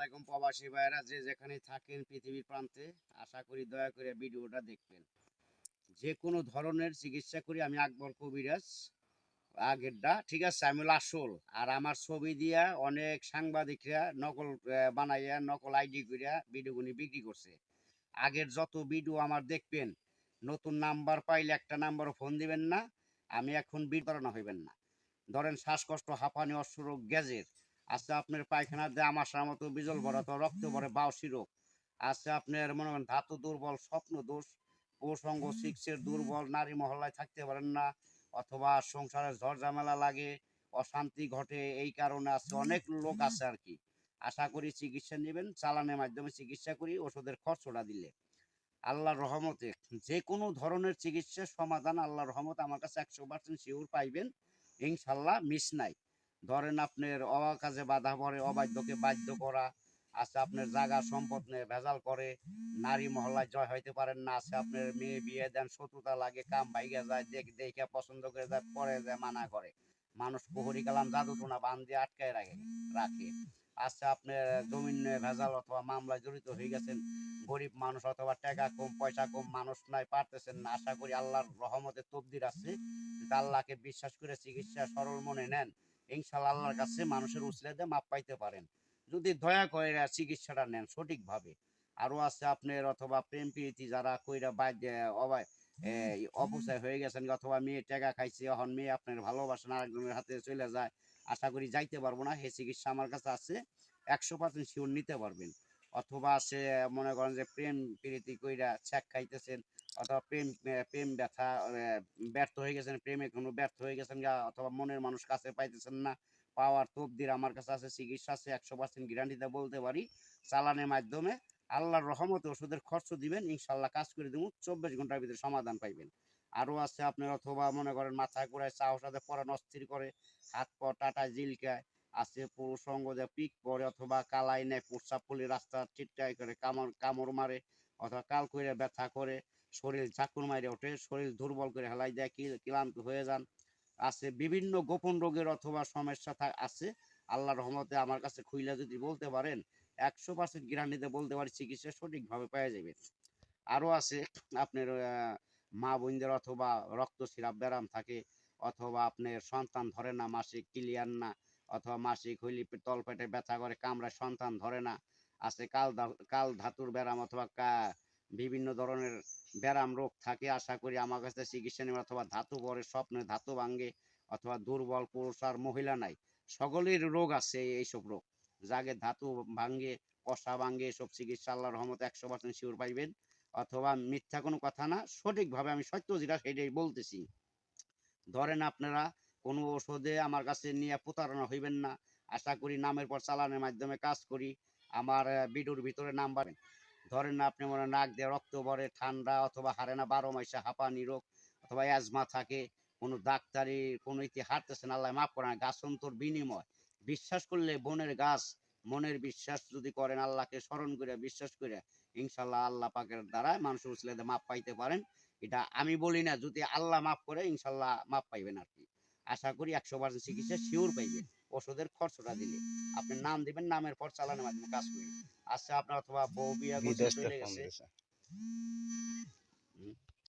আলাইকুম প্রবাসী ভাইয়েরা, যে যেখানে থাকেন পৃথিবীর প্রান্তে, আশা করি দয়া করে ভিডিওটা দেখবেন। যে কোনো ধরনের চিকিৎসা করি আমি, আকবর কবিরাজ। আগেরটা ঠিক আছে, আমি হলো আসল। আর আমার ছবি দিয়া অনেক সাংবাদিকরা নকল বানাইয়া, নকল আইডি করিয়া ভিডিওগুলি বিক্রি করছে। আগের যত ভিডিও আমার দেখবেন, নতুন নাম্বার পাইলে একটা নাম্বারও ফোন দিবেন না। আমি এখন বিতরণ হইবেন না। ধরেন শ্বাসকষ্ট, হাঁপানি, অশ্বরোগ, গ্যাজের আছে, আপনার পায়খানা দিয়ে আমাশার মতো বিজল ভরা, তো রক্ত ভরে বাউসি রোগ আছে, আপনার মনে করেন ধাতু দুর্বল, স্বপ্ন দোষ, প্রসঙ্গ সিক্সের দুর্বল, নারী মহল্লায় থাকতে পারেন না, অথবা সংসারে ঝড় ঝামেলা লাগে, অশান্তি ঘটে, এই কারণে আছে, অনেক লোক আছে আর কি। আশা করি চিকিৎসা নেবেন, চালানের মাধ্যমে চিকিৎসা করি, ওষুধের খরচটা দিলে আল্লাহর রহমতে যে কোনো ধরনের চিকিৎসার সমাধান আল্লাহর রহমতে আমার কাছে 100% শিওর পাইবেন, ইনশাল্লাহ, মিস নাই। ধরেন আপনার অকাজে বাধা পড়ে, অবাধ্যকে বাধ্য করা আছে, আপনার জায়গা সম্পদ নিয়ে ভেজাল করে, নারী মহল্লায় জয় হইতে পারেন না, আছে আপনার মেয়ে বিয়ে দেন, শত্রুতা লাগে, কাম ভাইগা যায়, দেখে পছন্দ করে যায়, পরে যায় মানা করে, মানুষ প্রহরী কালাম জাদু টোনা বান দিয়ে আটকায় রাখে। আচ্ছা, আপনার জমিন নিয়ে ভেজাল অথবা মামলায় জড়িত হয়ে গেছেন, গরিব মানুষ অথবা টাকা কম, পয়সা কম, মানুষ নাই, পারতেছেন না, আশা করি আল্লাহর রহমতে তকদির আছে, আল্লাহকে বিশ্বাস করে চিকিৎসা সরল মনে নেন, ইনশাল্লাহ আল্লাহর কাছে মানুষের উসিলাতে মাপ পাইতে পারেন, যদি দয়া করে চিকিৎসাটা নেন সঠিকভাবে। আরো আছে আপনার অথবা প্রেম প্রীতি যারা কইরা অপচয় হয়ে গেছেন, অথবা মেয়ে টাকা খাইছে, এখন মেয়ে আপনার ভালোবাসেন আরেকজনের হাতে চলে যায়, আশা করি যাইতে পারবো না, সেই চিকিৎসা আমার কাছে আছে, 100% শিওর নিতে পারবেন। অথবা আছে মনে করেন যে প্রেম প্রীতি কইরা ছ্যাক খাইতেছেন, অথবা প্রেম ব্যথা ব্যর্থ হয়ে গেছেন, প্রেমে কোনো ব্যর্থ হয়ে গেছেন গা, অথবা মনের মানুষ কাছে পাইতেছেন না, পাওয়ার তবদির আমার কাছে আছে, চিকিৎসা আছে, 100% গ্যারান্টিতে বলতে পারি, চালানের মাধ্যমে আল্লাহর রহমতে ওষুধের খরচ দিবেন, ইনশাল্লাহ কাজ করে দেবো, 24 ঘন্টার ভিতরে সমাধান পাইবেন। আরো আছে আপনার অথবা মনে করেন মাথায় ঘুরায়, চাও সাথে পরান অস্থির করে, হাত পা টাটায় জিলকায়, আছে পুরুষঙ্গ যে পিক পরে, অথবা কালাই নেয়, প্রস্রাব করলে রাস্তা চিটকাই করে, কামড় মারে, অথবা কাল করে ব্যথা করে, শরীর ঝাঁকুর মারে ওঠে, শরীর দুর্বল করে হেলাই দেয়, ক্লান্ত হয়ে যান, আছে বিভিন্ন গোপন রোগের অথবা সমস্যা আছে, আল্লাহর রহমতে আমার কাছে খুইলা যদি বলতে পারেন, 100% গ্যারান্টিতে বলতে পারি চিকিৎসা সঠিকভাবে পাওয়া যাবে। আরো আছে আপনার মা বোনদের অথবা রক্তস্রাব ব্যারাম থাকে, অথবা আপনার সন্তান ধরে না, মাসিক ক্লিয়ার না, অথবা মাসিক হইলে তলপেটে ব্যথা করে, কামড়ায় সন্তান ধরে না, আছে কাল ধাতুর ব্যারাম, অথবা বিভিন্ন ধরনের ব্যারাম রোগ থাকে, আশা করি আমার কাছে চিকিৎসা নেবে, অথবা ধাতু পরে, স্বপ্নে ধাতু ভাঙ্গে, অথবা দুর্বল পুরুষ আর মহিলা নাই, সকলের রোগ আছে এইসব রোগ, যাকে ধাতু ভাঙ্গে, কষা ভাঙ্গে, এসব চিকিৎসা আল্লাহর রহমতে 100% শিওর পাইবেন। অথবা মিথ্যা কোনো কথা না, সঠিকভাবে আমি সত্য যেটা সেটাই বলতেছি। ধরেন আপনারা কোনো ওষুধে আমার কাছে নিয়ে প্রতারণা হইবেন না, আশা করি নামের পর চালানের মাধ্যমে কাজ করি, আমার ভিডিওর ভিতরে নাম্বার। ধরেন না আপনি মনে নাক দিয়ে রক্ত পড়ে, ঠান্ডা অথবা হারে না 12 মাসে হাঁপানি রোগ, অথবা অ্যাজমা থাকে, কোনো ডাক্তারি কোনো ইতি হারতেছেন, আল্লাহ মাফ করেন, গাছন্তর বিনিময় বিশ্বাস করলে বনের গাছ, মনের বিশ্বাস যদি করেন, আল্লাহকে স্মরণ করে বিশ্বাস করে, ইনশাল্লাহ আল্লাহ পাকের দ্বারা মানুষের উসিলাতে মাপ পাইতে পারেন। এটা আমি বলি না, যদি আল্লাহ মাফ করে ইনশাল্লাহ মাফ পাইবেন আর কি। আশা করি 100% চিকিৎসা শিওর পাইবেন, ওষুধের খরচটা দিলে আপনি নাম দিবেন, নামের পর চালানোর মাধ্যমে কাজ করি। আচ্ছা, আপনার অথবা বউ বিয়া করছে, বিদেশ চলে থেকে ফোন গেছে। দিছে।